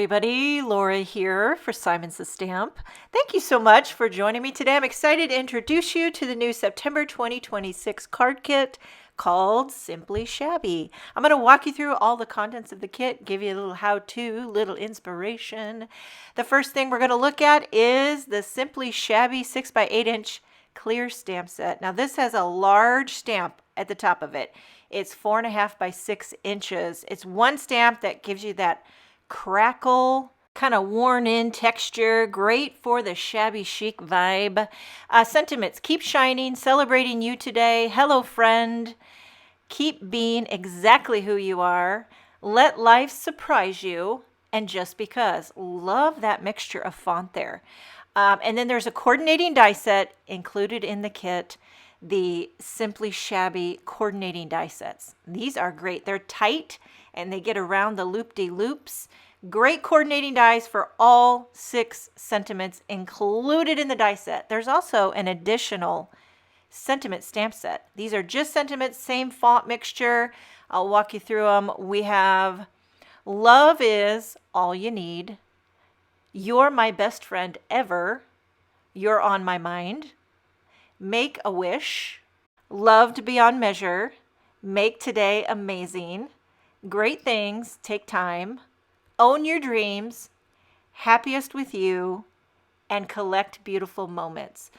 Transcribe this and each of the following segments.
everybody, Laura here for Simon's the Stamp. Thank you so much for joining me today. I'm excited to introduce you to the new September 2026 card kit called Simply Shabby. I'm going to walk you through all the contents of the kit, give you a little how-to, little inspiration. The first thing we're going to look at is the Simply Shabby 6x8" clear stamp set. Now this has a large stamp at the top of it. It's 4.5 by 6 inches. It's one stamp that gives you that crackle, kind of worn in texture, great for the shabby chic vibe. Sentiments: keep shining, celebrating you today. Hello friend, keep being exactly who you are. Let life surprise you. And just because. Love that mixture of font there. And then there's a coordinating die set included in the kit. The Simply Shabby coordinating die sets. These are great. They're tight and they get around the loop-de-loops. Great coordinating dies for all 6 sentiments included in the die set. There's also an additional sentiment stamp set. These are just sentiments, same font mixture. I'll walk you through them. We have Love is All You Need, You're My Best Friend Ever, You're On My Mind, Make a Wish, Loved Beyond Measure, Make Today Amazing, Great Things Take Time, Own Your Dreams, Happiest With You, and Collect Beautiful Moments.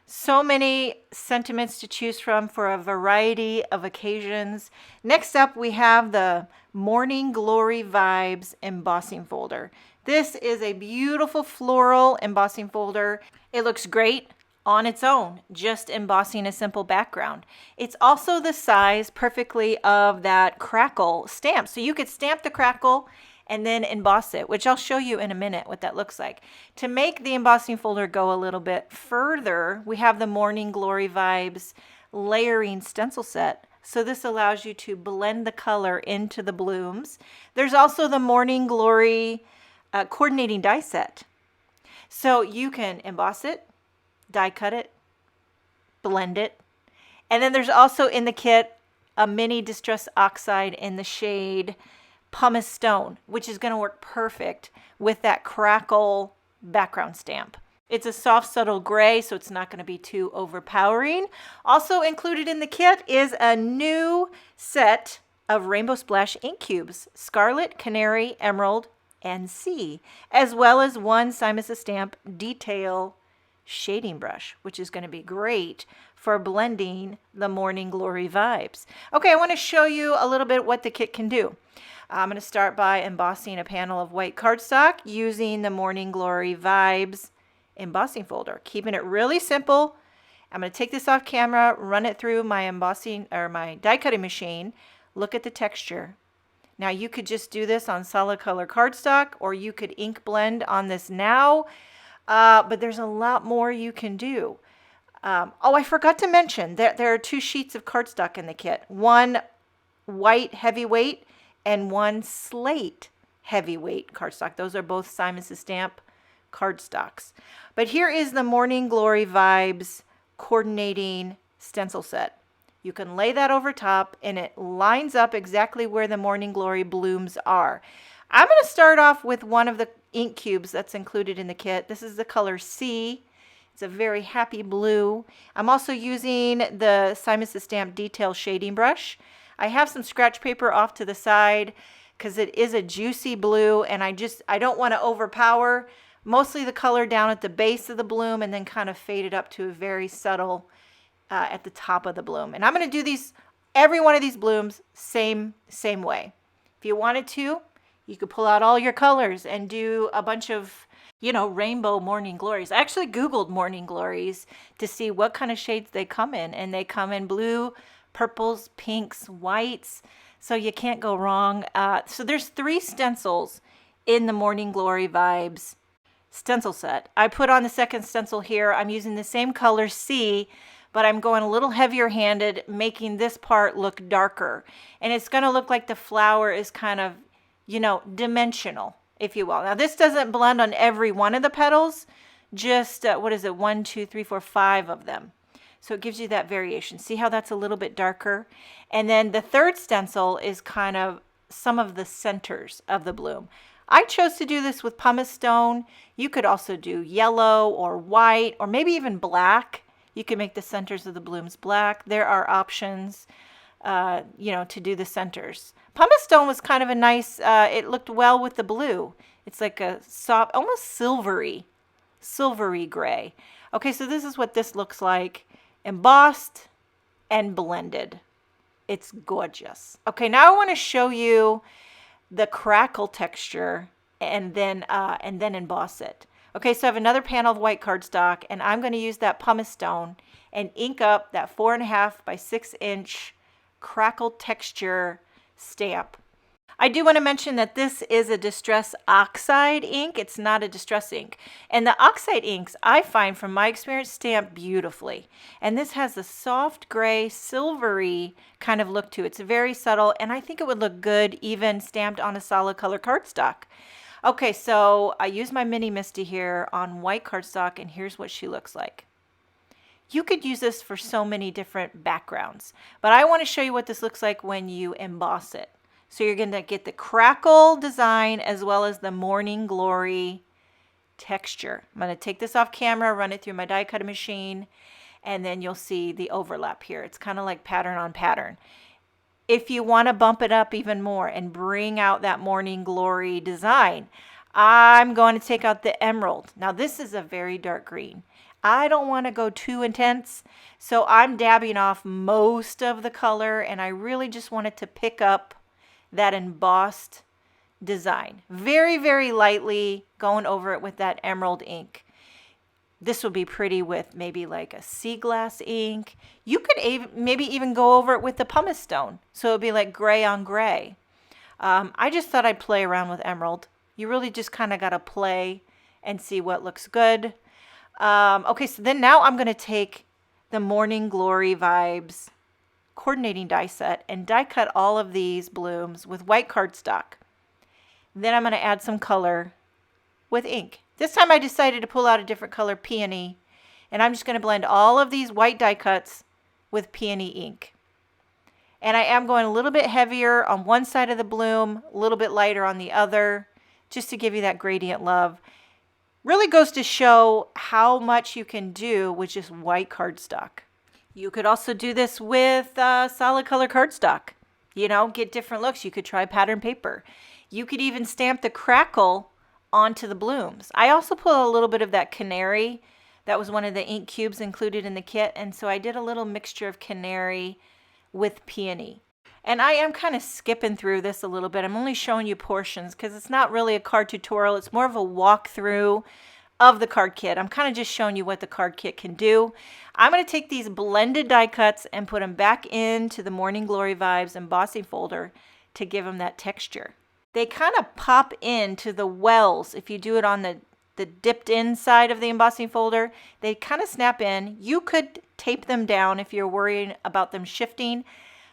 So many sentiments to choose from for a variety of occasions. Next up, we have the Morning Glory Vibes embossing folder. This is a beautiful floral embossing folder. It looks great on its own, just embossing a simple background. It's also the size perfectly of that Crackle stamp. So you could stamp the Crackle and then emboss it, which I'll show you in a minute what that looks like. To make the embossing folder go a little bit further, we have the Morning Glory Vibes layering stencil set. So this allows you to blend the color into the blooms. There's also the Morning Glory coordinating die set. So you can emboss it, die cut it, blend it. And then there's also in the kit a mini Distress Oxide in the shade Pumice Stone, which is going to work perfect with that Crackle background stamp. It's a soft, subtle gray, so it's not going to be too overpowering. Also included in the kit is a new set of Rainbow Splash ink cubes, Scarlet, Canary, Emerald, and Sea, as well as one Simon's the Stamp detail shading brush, which is going to be great for blending the Morning Glory vibes. Okay, I want to show you a little bit what the kit can do. I'm going to start by embossing a panel of white cardstock using the Morning Glory Vibes embossing folder, keeping it really simple. I'm going to take this off camera, run it through my embossing or my die cutting machine, look at the texture. Now you could just do this on solid color cardstock, or you could ink blend on this now. But there's a lot more you can do. Oh, I forgot to mention that there are 2 sheets of cardstock in the kit. One white heavyweight and one slate heavyweight cardstock. Those are both Simon's the Stamp cardstocks. But here is the Morning Glory Vibes coordinating stencil set. You can lay that over top and it lines up exactly where the Morning Glory blooms are. I'm going to start off with one of the ink cubes that's included in the kit. This is the color Sea. It's a very happy blue. I'm also using the Simon's the Stamp detail shading brush. I have some scratch paper off to the side because it is a juicy blue and I don't want to overpower. Mostly the color down at the base of the bloom and then kind of fade it up to a very subtle at the top of the bloom. And I'm going to do every one of these blooms same way. If you wanted to, you could pull out all your colors and do a bunch of, rainbow Morning Glories. I actually Googled Morning Glories to see what kind of shades they come in, and they come in blue, purples, pinks, whites, so you can't go wrong. So there's 3 stencils in the Morning Glory Vibes stencil set. I put on the second stencil here. I'm using the same color C, but I'm going a little heavier handed, making this part look darker. And it's going to look like the flower is kind of, dimensional, if you will. Now this doesn't blend on every one of the petals, just, 1, 2, 3, 4, 5 of them. So it gives you that variation. See how that's a little bit darker? And then the third stencil is kind of some of the centers of the bloom. I chose to do this with pumice stone. You could also do yellow or white or maybe even black. You can make the centers of the blooms black. There are options, to do the centers. Pumice stone was kind of a nice, it looked well with the blue. It's like a soft, almost silvery gray. Okay, so this is what this looks like, embossed and blended. It's gorgeous. Okay, now I want to show you the crackle texture and then emboss it. Okay, so I have another panel of white cardstock, and I'm going to use that pumice stone and ink up that 4.5 by 6 inch crackle texture stamp. I do want to mention that this is a Distress Oxide ink. It's not a Distress ink. And the Oxide inks, I find from my experience, stamp beautifully. And this has a soft gray, silvery kind of look to it. It's very subtle, and I think it would look good even stamped on a solid color cardstock. Okay, so I use my Mini Misty here on white cardstock, and here's what she looks like. You could use this for so many different backgrounds, but I want to show you what this looks like when you emboss it. So you're going to get the crackle design as well as the morning glory texture. I'm going to take this off camera, run it through my die cutting machine, and then you'll see the overlap here. It's kind of like pattern on pattern. If you want to bump it up even more and bring out that morning glory design, I'm going to take out the emerald. Now this is a very dark green. I don't want to go too intense, so I'm dabbing off most of the color, and I really just wanted to pick up that embossed design. Very, very lightly going over it with that emerald ink. This would be pretty with maybe like a sea glass ink. You could maybe even go over it with the pumice stone. So it would be like gray on gray. I just thought I'd play around with emerald. You really just kind of got to play and see what looks good. Okay, so then now I'm going to take the Morning Glory Vibes coordinating die set and die cut all of these blooms with white cardstock. Then I'm going to add some color with ink. This time I decided to pull out a different color, peony, and I'm just going to blend all of these white die cuts with peony ink. And I am going a little bit heavier on one side of the bloom, a little bit lighter on the other, just to give you that gradient love. Really goes to show how much you can do with just white cardstock. You could also do this with solid color cardstock. Get different looks. You could try pattern paper. You could even stamp the crackle onto the blooms. I also put a little bit of that canary. That was one of the ink cubes included in the kit, and so I did a little mixture of canary with peony. And I am kind of skipping through this a little bit. I'm only showing you portions because it's not really a card tutorial. It's more of a walkthrough of the card kit. I'm kind of just showing you what the card kit can do. I'm going to take these blended die cuts and put them back into the Morning Glory Vibes embossing folder to give them that texture. They kind of pop into the wells. If you do it on the dipped in side of the embossing folder, they kind of snap in. You could tape them down if you're worried about them shifting,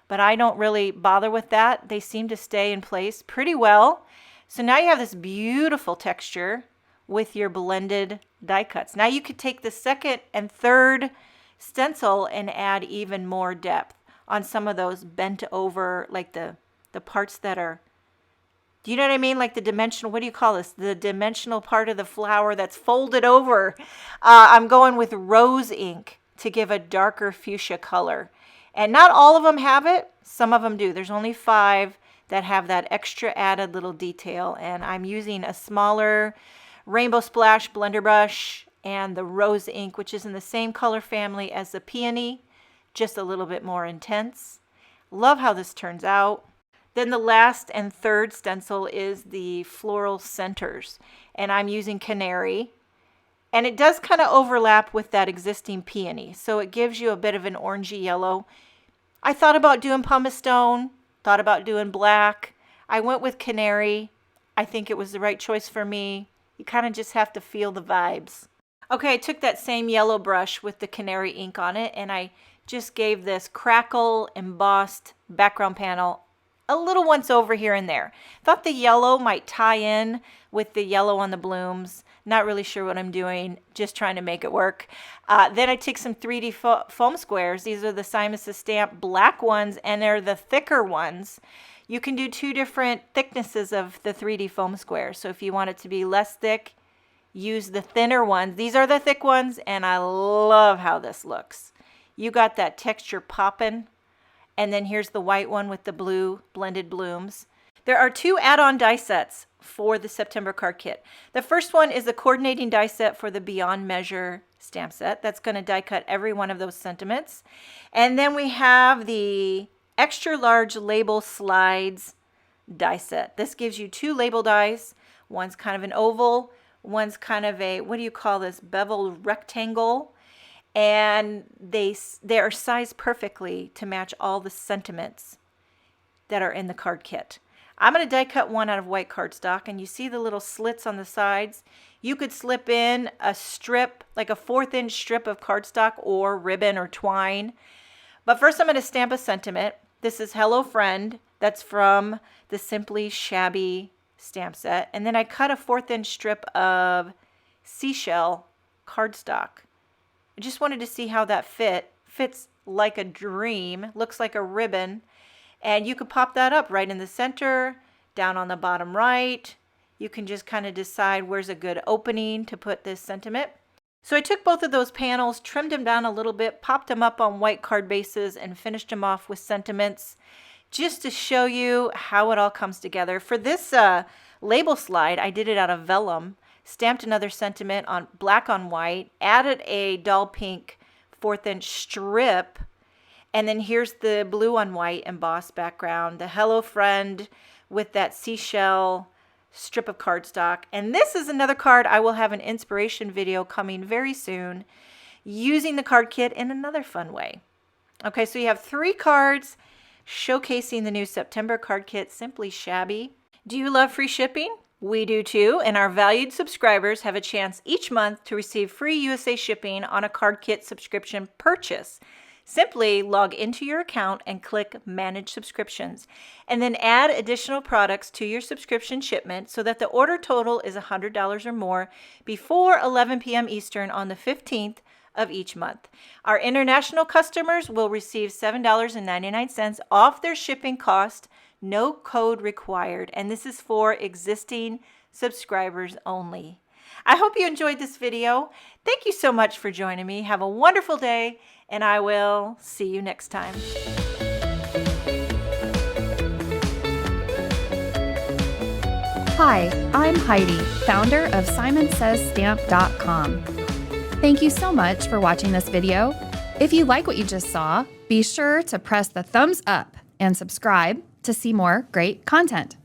but I don't really bother with that. They seem to stay in place pretty well. So now you have this beautiful texture with your blended die cuts. Now you could take the second and third stencil and add even more depth on some of those bent over, like the parts that are, do you know what I mean? Like the dimensional, what do you call this? The dimensional part of the flower that's folded over. I'm going with rose ink to give a darker fuchsia color. And not all of them have it. Some of them do. There's only 5 that have that extra added little detail. And I'm using a smaller Rainbow Splash blender brush and the rose ink, which is in the same color family as the peony, just a little bit more intense. Love how this turns out. Then the last and third stencil is the floral centers, and I'm using canary, and it does kind of overlap with that existing peony, so it gives you a bit of an orangey yellow. I thought about doing pumice stone, thought about doing black. I went with canary. I think it was the right choice for me. You kind of just have to feel the vibes. Okay, I took that same yellow brush with the canary ink on it, and I just gave this crackle embossed background panel a little once over here and there. Thought the yellow might tie in with the yellow on the blooms. Not really sure what I'm doing, just trying to make it work. Then I took some 3D foam squares. These are the Simon Says Stamp black ones, and they're the thicker ones. You can do 2 different thicknesses of the 3D foam squares. So if you want it to be less thick, use the thinner ones. These are the thick ones, and I love how this looks. You got that texture popping. And then here's the white one with the blue blended blooms. There are 2 add-on die sets for the September card kit. The first one is the coordinating die set for the Beyond Measure stamp set. That's going to die cut every one of those sentiments. And then we have the extra large label slides die set. This gives you 2 label dies. One's kind of an oval, one's kind of a, what do you call this, beveled rectangle. And they are sized perfectly to match all the sentiments that are in the card kit. I'm going to die cut one out of white cardstock, and you see the little slits on the sides. You could slip in a strip, like a 1/4 inch strip of cardstock or ribbon or twine. But first I'm going to stamp a sentiment. This is Hello Friend. That's from the Simply Shabby stamp set. And then I cut a 1/4 inch strip of seashell cardstock. I just wanted to see how that fits like a dream. Looks like a ribbon. And you could pop that up right in the center, down on the bottom right. You can just kind of decide where's a good opening to put this sentiment. So I took both of those panels, trimmed them down a little bit, popped them up on white card bases, and finished them off with sentiments just to show you how it all comes together. For this label slide, I did it out of vellum, stamped another sentiment on black on white, added a dull pink 1/4 inch strip, and then here's the blue on white embossed background, the Hello Friend with that seashell strip of cardstock. And this is another card I will have an inspiration video coming very soon using the card kit in another fun way. Okay, so you have 3 cards showcasing the new September card kit, Simply Shabby. Do you love free shipping? We do too, and our valued subscribers have a chance each month to receive free USA shipping on a card kit subscription purchase. Simply log into your account and click Manage Subscriptions, and then add additional products to your subscription shipment so that the order total is $100 or more before 11 p.m. Eastern on the 15th of each month. Our international customers will receive $7.99 off their shipping cost, no code required, and this is for existing subscribers only. I hope you enjoyed this video. Thank you so much for joining me. Have a wonderful day, and I will see you next time. Hi, I'm Heidi, founder of SimonSaysStamp.com. Thank you so much for watching this video. If you like what you just saw, be sure to press the thumbs up and subscribe to see more great content.